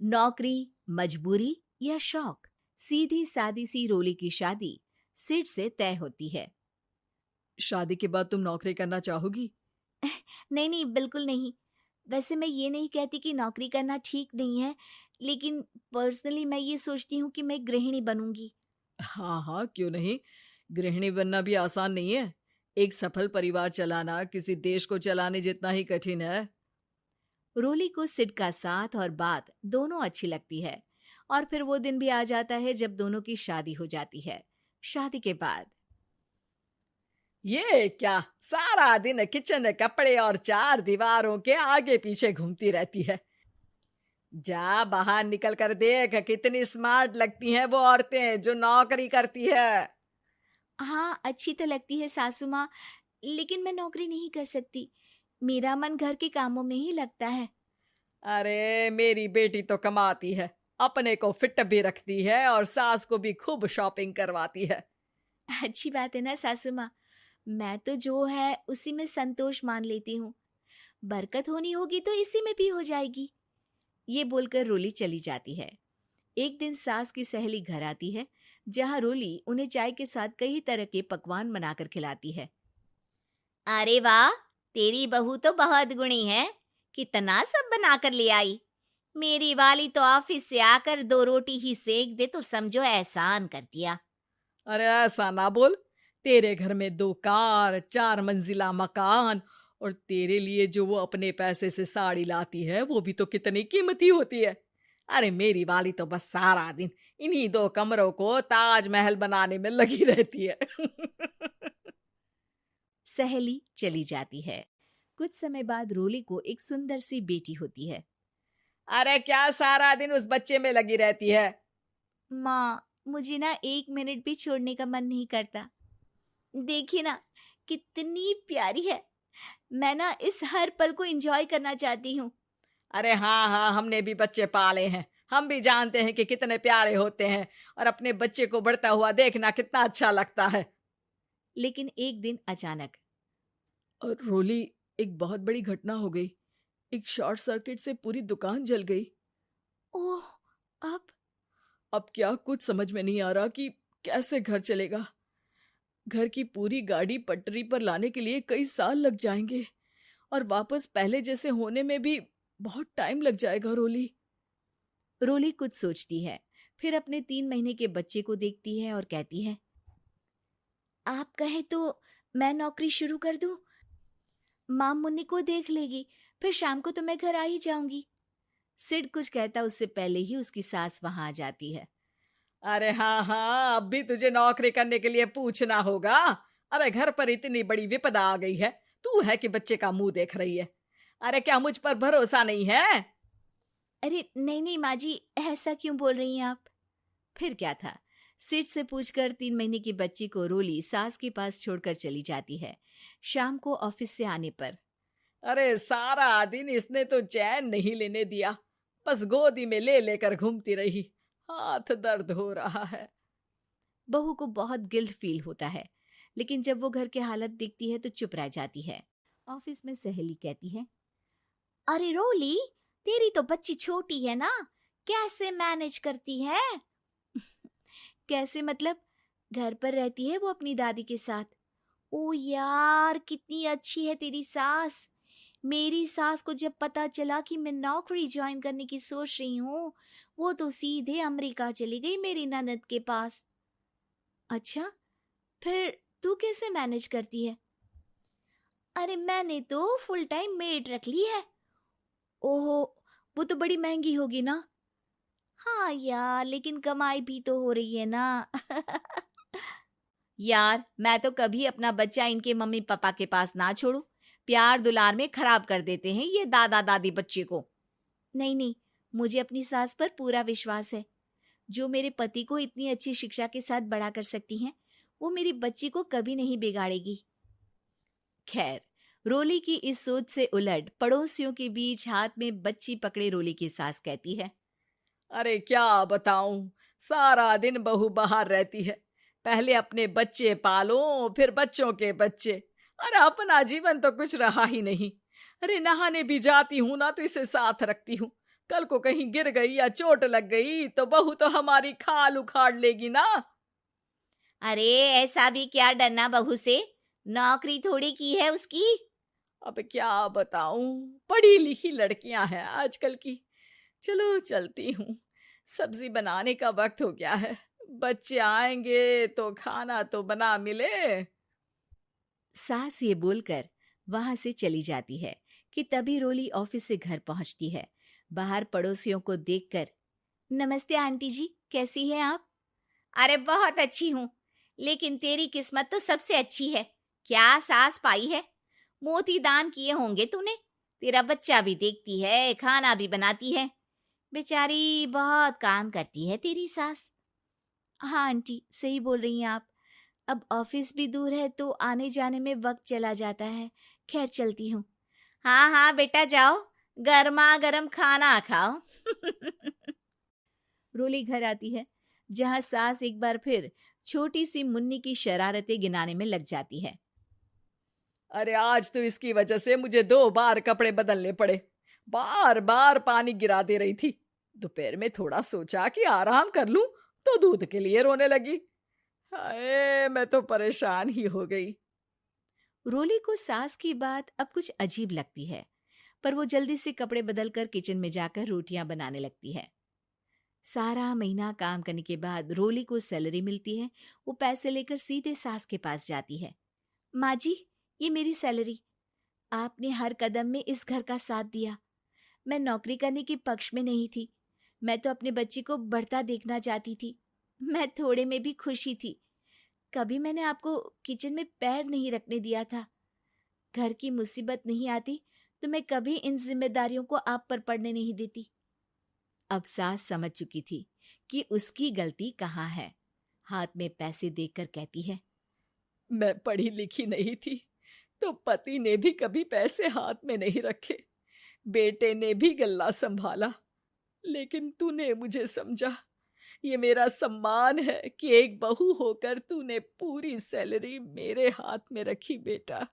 नौकरी, मजबूरी या शौक, सीधी सादी सी रोली की शादी सिड से तय होती है। शादी के बाद तुम नौकरी करना चाहोगी? नहीं नहीं, बिल्कुल नहीं। वैसे मैं ये नहीं कहती कि नौकरी करना ठीक नहीं है, लेकिन पर्सनली मैं ये सोचती हूँ कि मैं गृहिणी बनूंगी। हाँ हाँ, क्यों नहीं। गृहिणी बनना भी आसान नहीं है। एक सफल परिवार चलाना किसी देश को चलाने जितना ही कठिन है। रोली को सिड का साथ और बात दोनों अच्छी लगती है, और फिर वो दिन भी आ जाता है जब दोनों की शादी हो जाती है। शादी के बाद ये क्या, सारा दिन किचन कपड़े और चार दीवारों के आगे पीछे घूमती रहती है। जा बाहर निकल कर देख, कितनी स्मार्ट लगती हैं वो औरतें जो नौकरी करती है। हाँ, अच्छी तो लगती है सासू माँ, लेकिन मैं नौकरी नहीं कर सकती। मेरा मन घर के कामों में ही लगता है। अरे मेरी बेटी तो कमाती है, अपने को फिट भी रखती है और सास को भी खूब शॉपिंग करवाती है। अच्छी बात है ना सासू माँ। मैं तो जो है उसी में संतोष मान लेती हूँ। बरकत होनी होगी तो इसी में भी हो जाएगी। ये बोलकर रोली चली जाती है। एक दिन सास की सहेली घर आती है, जहाँ रोली उन्हें चाय के साथ कई तरह के पकवान बनाकर खिलाती है। अरे वाह, तेरी बहू तो बहुत गुणी है। कितना सब बनाकर ले आई। मेरी वाली तो ऑफिस से आकर 2 रोटी ही सेक दे तो समझो एहसान कर दिया। अरे ऐसा ना बोल। तेरे घर में 2 कार, 4 मंजिला मकान, और तेरे लिए जो वो अपने पैसे से साड़ी लाती है वो भी तो कितनी कीमती होती है। अरे मेरी वाली तो बस सारा दिन इन्हीं 2 कमरों को ताजमहल बनाने में लगी रहती है। सहेली चली जाती है। कुछ समय बाद रोली को एक सुंदर सी बेटी होती है। अरे क्या सारा दिन उस बच्चे में लगी रहती है। माँ, मुझे ना 1 मिनट भी छोड़ने का मन नहीं करता। देखिए ना, कितनी प्यारी है। मैं ना इस हर पल को एंजॉय करना चाहती हूँ। अरे हाँ हाँ, हमने भी बच्चे पाले हैं, हम भी जानते हैं कि कितने प्यारे होते हैं, और अपने बच्चे को बढ़ता हुआ देखना कितना अच्छा लगता है। लेकिन एक दिन अचानक और रोली, एक बहुत बड़ी घटना हो गई। एक शॉर्ट सर्किट से पूरी दुकान जल गई। ओह, अब अब क्या कुछ समझ में नहीं आ रहा कि कैसे घर चलेगा। घर की पूरी गाड़ी पटरी पर लाने के लिए कई साल लग जाएंगे, और वापस पहले जैसे होने में भी बहुत टाइम लग जाएगा। रोली रोली कुछ सोचती है, फिर अपने 3 महीने के बच्चे को देखती है और कहती है, आप कहें तो मैं नौकरी शुरू कर दूं? माँ मुन्नी को देख लेगी, फिर शाम को तो मैं घर आ ही जाऊंगी। सिड कुछ कहता उससे पहले ही उसकी सास वहां आ जाती है। अरे हाँ हाँ, अब भी तुझे नौकरी करने के लिए पूछना होगा। अरे घर पर इतनी बड़ी विपदा आ गई है, तू है कि बच्चे का मुंह देख रही है। अरे क्या मुझ पर भरोसा नहीं है? अरे नहीं नहीं माँ जी, ऐसा क्यों बोल रही हैं आप? फिर क्या था, सिड से पूछकर 3 महीने की बच्ची को रोली सास के पास छोड़कर चली जाती है। शाम को ऑफिस से आने पर अरे सारा दिन इसने तो चैन नहीं लेने दिया, बस गोदी में ले लेकर घूमती रही। हाथ दर्द हो रहा है। बहू को बहुत गिल्ट फील होता है, लेकिन जब वो घर की हालत देखती है तो चुप रह जाती है। ऑफिस में सहेली कहती है, अरे रोली, तेरी तो बच्ची छोटी है ना, कैसे मैनेज करती है? कैसे मतलब? घर पर रहती है वो अपनी दादी के साथ। ओ यार, कितनी अच्छी है तेरी सास। मेरी सास को जब पता चला कि मैं नौकरी ज्वाइन करने की सोच रही हूँ, वो तो सीधे अमेरिका चली गई मेरी ननद के पास। अच्छा, फिर तू कैसे मैनेज करती है? अरे मैंने तो फुल टाइम मेड रख ली है। ओहो, वो तो बड़ी महंगी होगी ना? हाँ यार, लेकिन कमाई भी तो हो रही है ना। यार, मैं तो कभी अपना बच्चा इनके मम्मी पापा के पास ना छोड़ू। प्यार दुलार में खराब कर देते हैं ये दादा दादी बच्चे को। नहीं नहीं, मुझे अपनी सास पर पूरा विश्वास है। जो मेरे पति को इतनी अच्छी शिक्षा के साथ बड़ा कर सकती हैं, वो मेरी बच्ची को कभी नहीं बिगाड़ेगी। खैर, रोली की इस सोच से उलट पड़ोसियों के बीच हाथ में बच्ची पकड़े रोली की सास कहती है, अरे क्या बताऊं, सारा दिन बहू बाहर रहती है। पहले अपने बच्चे पालो, फिर बच्चों के बच्चे। अरे अपना जीवन तो कुछ रहा ही नहीं। अरे नहाने भी जाती हूं ना तो इसे साथ रखती हूँ, कल को कहीं गिर गई या चोट लग गई तो बहू तो हमारी खाल उखाड़ लेगी ना। अरे ऐसा भी क्या डरना बहू से, नौकरी थोड़ी की है उसकी। अब क्या बताऊं, पढ़ी लिखी लड़कियां हैं आजकल की। चलो चलती हूँ, सब्जी बनाने का वक्त हो गया है। बच्चे आएंगे तो खाना तो बना मिले। सास ये बोलकर वहां से चली जाती है कि तभी रोली ऑफिस से घर पहुंचती है। बाहर पड़ोसियों को देखकर, नमस्ते आंटी जी, कैसी हैं आप? अरे बहुत अच्छी हूँ, लेकिन तेरी किस्मत तो सबसे अच्छी है। क्या सास पाई है, मोती दान किए होंगे तूने। तेरा बच्चा भी देखती है, खाना भी बनाती है। बेचारी बहुत काम करती है तेरी सास। हाँ आंटी, सही बोल रही हैं आप। अब ऑफिस भी दूर है तो आने जाने में वक्त चला जाता है। खैर चलती हूँ। हाँ हाँ बेटा जाओ, गर्मा गर्म खाना खाओ। रोली घर आती है, जहाँ सास एक बार फिर छोटी सी मुन्नी की शरारतें गिनाने में लग जाती है। अरे आज तो इसकी वजह से मुझे 2 बार कपड़े बदलने पड़े। बार बार पानी गिरा दे रही थी। दोपहर में थोड़ा सोचा कि आराम कर लूं तो दूध के लिए रोने लगी। हाय, मैं तो परेशान ही हो गई। रोली को सास की बात अब कुछ अजीब लगती है, पर वो जल्दी से कपड़े बदलकर किचन में जाकर रोटियां बनाने लगती है। सारा महीना काम करने के बाद रोली को सैलरी मिलती है। वो पैसे लेकर सीधे सास के पास जाती है। माँ जी, ये मेरी सैलरी। आपने हर कदम में इस घर का साथ दिया। मैं नौकरी करने के पक्ष में नहीं थी। मैं तो अपने बच्चे को बढ़ता देखना चाहती थी। मैं थोड़े में भी खुशी थी। कभी मैंने आपको किचन में पैर नहीं रखने दिया था। घर की मुसीबत नहीं आती तो मैं कभी इन जिम्मेदारियों को आप पर पड़ने नहीं देती। अब सास समझ चुकी थी कि उसकी गलती कहाँ है। हाथ में पैसे देखकर कहती है, मैं पढ़ी लिखी नहीं थी तो पति ने भी कभी पैसे हाथ में नहीं रखे। बेटे ने भी गल्ला संभाला, लेकिन तूने मुझे समझा। ये मेरा सम्मान है कि एक बहू होकर तूने पूरी सैलरी मेरे हाथ में रखी बेटा।